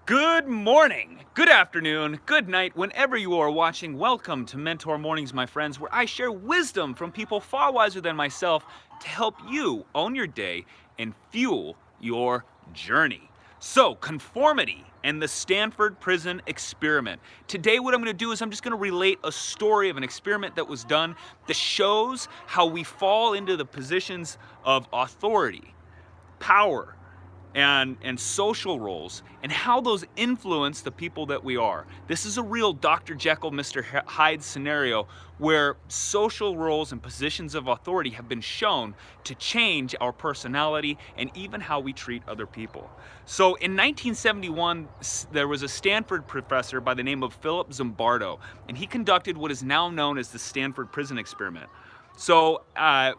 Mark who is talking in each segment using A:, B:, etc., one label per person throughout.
A: Good morning, good afternoon, good night, whenever you are watching. Welcome to Mentor Mornings, my friends, where I share wisdom from people far wiser than myself to help you own your day and fuel your journey. So, conformity and the Stanford Prison Experiment. Today, what I'm going to do is I'm just going to relate a story of an experiment that was done that shows how we fall into the positions of authority, power, and social roles, and how those influence the people that we are. This is a real Dr. Jekyll, Mr. Hyde scenario where social roles and positions of authority have been shown to change our personality and even how we treat other people. So in 1971, there was a Stanford professor by the name of Philip Zimbardo, and he conducted what is now known as the Stanford Prison Experiment. So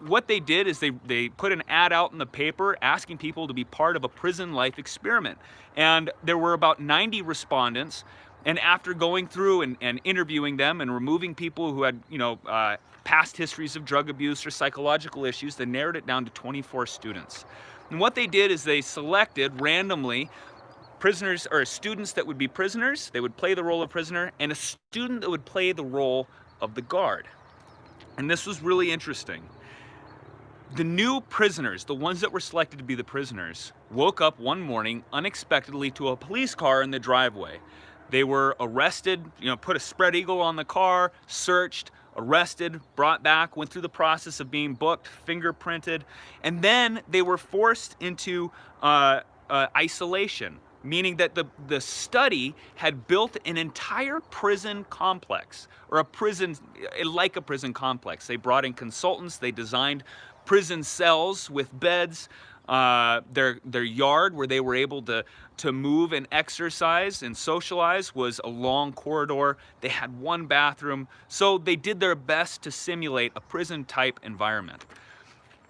A: what they did is they put an ad out in the paper asking people to be part of a prison life experiment. And there were about 90 respondents. And after going through and interviewing them and removing people who had, past histories of drug abuse or psychological issues, they narrowed it down to 24 students. And what they did is they selected randomly prisoners or students that would be prisoners. They would play the role of prisoner, and a student that would play the role of the guard. And this was really interesting. The new prisoners, the ones that were selected to be the prisoners, woke up one morning unexpectedly to a police car in the driveway. They were arrested, put a spread eagle on the car, searched, arrested, brought back, went through the process of being booked, fingerprinted, and then they were forced into isolation, meaning that the study had built an entire prison complex, or a prison complex. They brought in consultants, they designed prison cells with beds, their yard where they were able to move and exercise and socialize was a long corridor. They had one bathroom, so they did their best to simulate a prison type environment.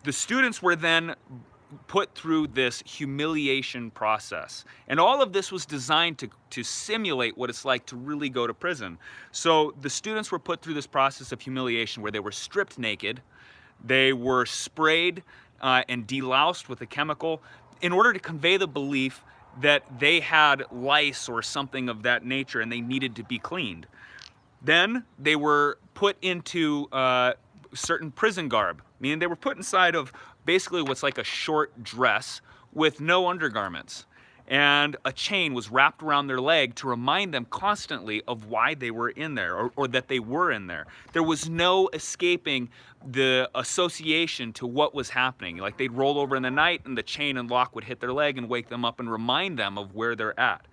A: The students were then put through this humiliation process. And all of this was designed to simulate what it's like to really go to prison. So the students were put through this process of humiliation where they were stripped naked, they were sprayed and deloused with a chemical in order to convey the belief that they had lice or something of that nature and they needed to be cleaned. Then they were put into certain prison garb, meaning they were put inside of basically what's like a short dress with no undergarments. And a chain was wrapped around their leg to remind them constantly of why they were in there, or that they were in there. There was no escaping the association to what was happening. Like they'd roll over in the night and the chain and lock would hit their leg and wake them up and remind them of where they're at.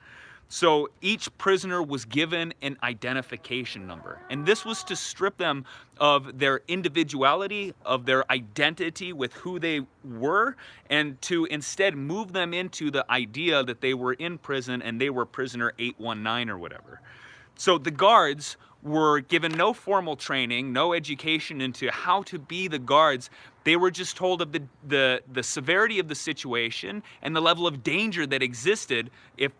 A: So each prisoner was given an identification number, and this was to strip them of their individuality, of their identity with who they were, and to instead move them into the idea that they were in prison and they were prisoner 819 or whatever. So the guards were given no formal training, no education into how to be the guards. They were just told of the severity of the situation and the level of danger that existed if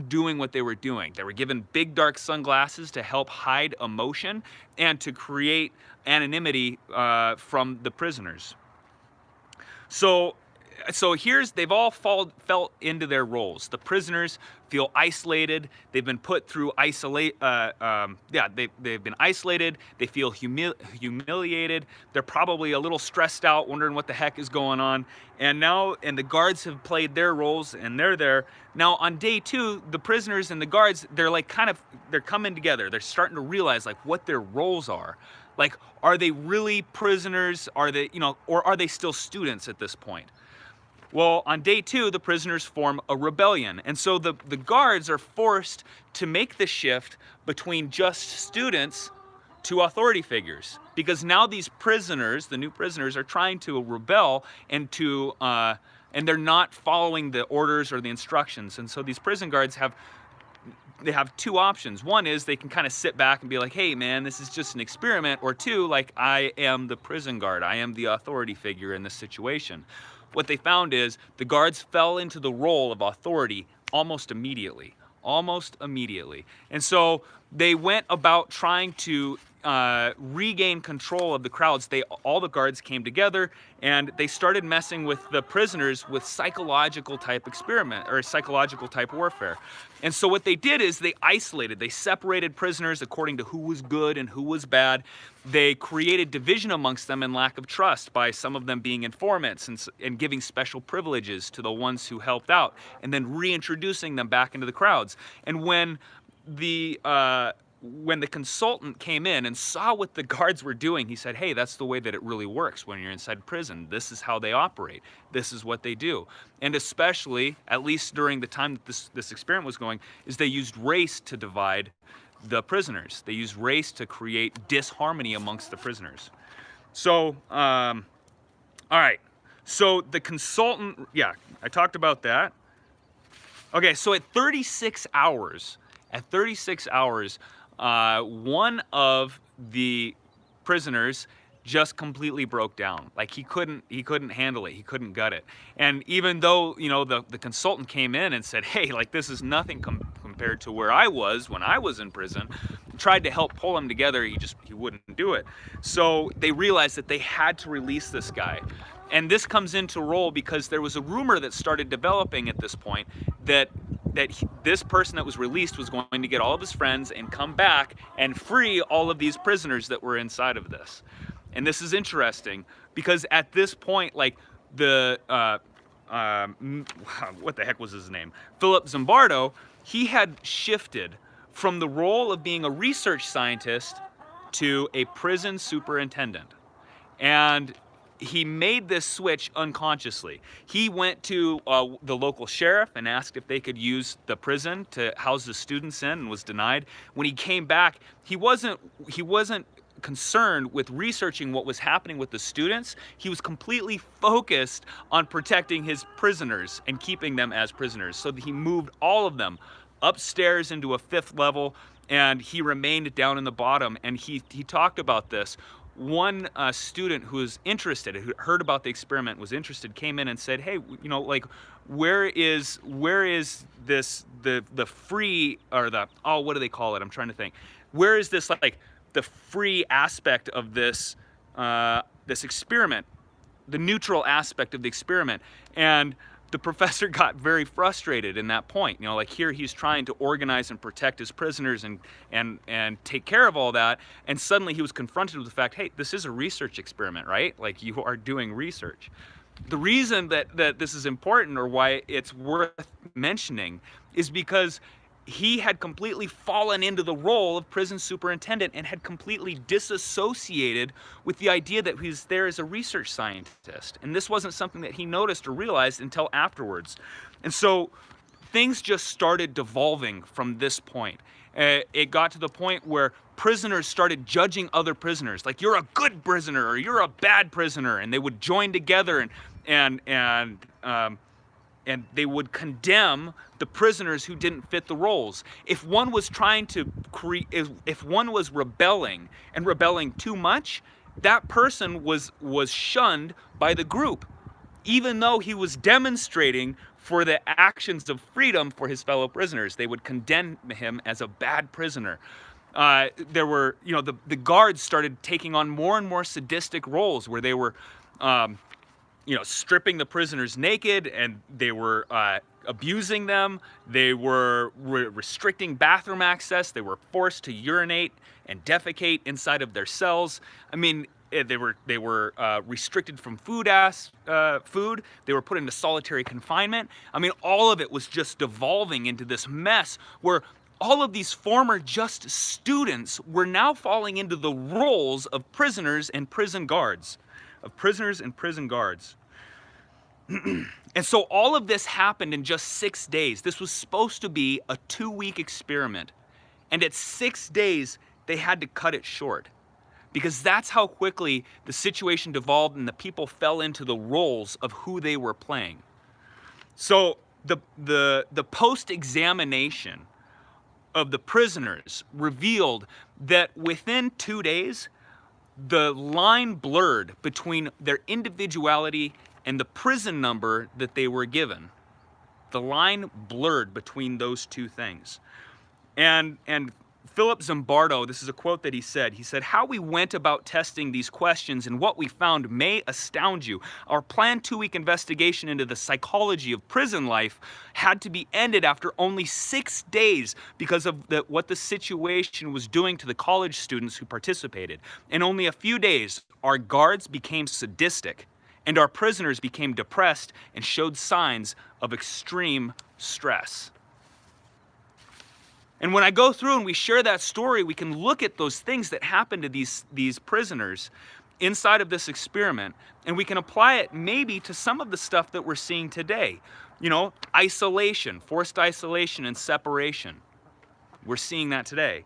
A: doing what they were doing. They were given big dark sunglasses to help hide emotion and to create anonymity from the prisoners. So they've all fell into their roles. The prisoners feel isolated. They've been put through they've been isolated. They feel humiliated. They're probably a little stressed out, wondering what the heck is going on. And the guards have played their roles, and they're there. Now on day 2, the prisoners and the guards, they're coming together. They're starting to realize what their roles are. Like, are they really prisoners? Are they, or are they still students at this point? Well, on day 2, the prisoners form a rebellion. And so the guards are forced to make the shift between just students to authority figures. Because now these prisoners, the new prisoners, are trying to rebel and they're not following the orders or the instructions. And so these prison guards have 2 options. One is they can kind of sit back and be like, hey man, this is just an experiment. Or 2, I am the prison guard. I am the authority figure in this situation. What they found is the guards fell into the role of authority almost immediately. And so they went about trying to regain control of the crowds, all the guards came together and they started messing with the prisoners with psychological type experiment or psychological type warfare. And so what they did is they separated prisoners according to who was good and who was bad. They created division amongst them and lack of trust by some of them being informants and giving special privileges to the ones who helped out, and then reintroducing them back into the crowds. And when the consultant came in and saw what the guards were doing, he said, hey, that's the way that it really works when you're inside prison. This is how they operate. This is what they do. And especially, at least during the time that this experiment was going, is they used race to divide the prisoners. They used race to create disharmony amongst the prisoners. So, all right. So the consultant, yeah, I talked about that. Okay, so at 36 hours, one of the prisoners just completely broke down. Like he couldn't handle it. He couldn't gut it. And even though, you know, the consultant came in and said, hey, like this is nothing compared to where I was when I was in prison, tried to help pull him together, he wouldn't do it. So they realized that they had to release this guy. And this comes into role because there was a rumor that started developing at this point that this person that was released was going to get all of his friends and come back and free all of these prisoners that were inside of this. And this is interesting because at this point, like what the heck was his name? Philip Zimbardo, he had shifted from the role of being a research scientist to a prison superintendent. And he made this switch unconsciously. He went to the local sheriff and asked if they could use the prison to house the students in, and was denied. When he came back, he wasn't concerned with researching what was happening with the students. He was completely focused on protecting his prisoners and keeping them as prisoners. So he moved all of them upstairs into a 5th level, and he remained down in the bottom. And he talked about this. One student who was interested, who heard about the experiment, was interested, came in and said, hey, you know, like, where is this, the free, or the, oh, what do they call it? I'm trying to think. Where is this, like, the free aspect of this, this experiment, the neutral aspect of the experiment? And the professor got very frustrated in that point. You know, like here he's trying to organize and protect his prisoners and take care of all that, and suddenly he was confronted with the fact, hey, this is a research experiment, right? Like you are doing research. The reason that this is important, or why it's worth mentioning, is because he had completely fallen into the role of prison superintendent and had completely disassociated with the idea that he's there as a research scientist. And this wasn't something that he noticed or realized until afterwards. And so things just started devolving from this point. It got to the point where prisoners started judging other prisoners, like, you're a good prisoner or you're a bad prisoner, and they would join together and they would condemn the prisoners who didn't fit the roles. If one was trying to if one was rebelling too much, that person was shunned by the group, even though he was demonstrating for the actions of freedom for his fellow prisoners. They would condemn him as a bad prisoner. There were, you know, the guards started taking on more and more sadistic roles where they were, you know, stripping the prisoners naked, and they were abusing them. They were restricting bathroom access. They were forced to urinate and defecate inside of their cells. I mean, they were restricted from food. They were put into solitary confinement. I mean, all of it was just devolving into this mess where all of these former just students were now falling into the roles of prisoners and prison guards. And so all of this happened in just 6 days. This was supposed to be a 2-week experiment. And at 6 days, they had to cut it short, because that's how quickly the situation devolved and the people fell into the roles of who they were playing. So the post-examination of the prisoners revealed that within 2 days, the line blurred between their individuality and the prison number that they were given. The line blurred between those two things. And Philip Zimbardo, this is a quote that he said, "How we went about testing these questions and what we found may astound you. Our planned 2-week investigation into the psychology of prison life had to be ended after only 6 days because of what the situation was doing to the college students who participated. In only a few days, our guards became sadistic and our prisoners became depressed and showed signs of extreme stress." And when I go through and we share that story, we can look at those things that happened to these prisoners inside of this experiment, and we can apply it maybe to some of the stuff that we're seeing today. You know, isolation, forced isolation and separation. We're seeing that today.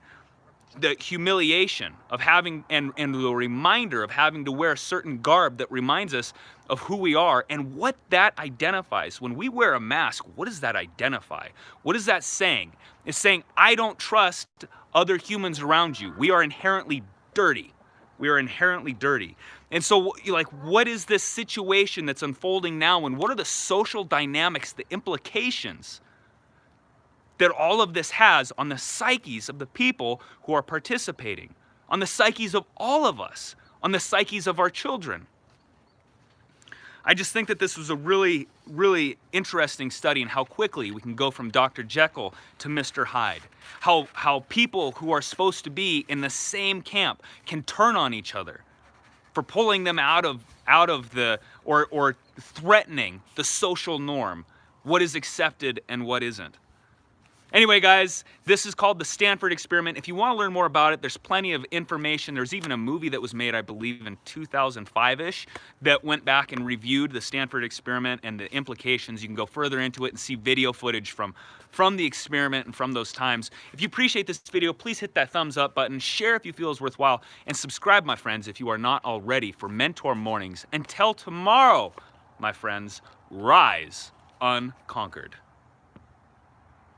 A: The humiliation of having, and the reminder of having to wear a certain garb that reminds us of who we are and what that identifies. When we wear a mask, what does that identify? What is that saying? It's saying, I don't trust other humans around you. We are inherently dirty. We are inherently dirty. And so, like, what is this situation that's unfolding now, and what are the social dynamics, the implications that all of this has on the psyches of the people who are participating, on the psyches of all of us, on the psyches of our children? I just think that this was a really, really interesting study in how quickly we can go from Dr. Jekyll to Mr. Hyde. How people who are supposed to be in the same camp can turn on each other for pulling them out of the, or threatening the social norm, what is accepted and what isn't. Anyway, guys, this is called the Stanford Experiment. If you want to learn more about it, there's plenty of information. There's even a movie that was made, I believe, in 2005-ish that went back and reviewed the Stanford Experiment and the implications. You can go further into it and see video footage from the experiment and from those times. If you appreciate this video, please hit that thumbs up button, share if you feel it's worthwhile, and subscribe, my friends, if you are not already, for Mentor Mornings. Until tomorrow, my friends, rise unconquered.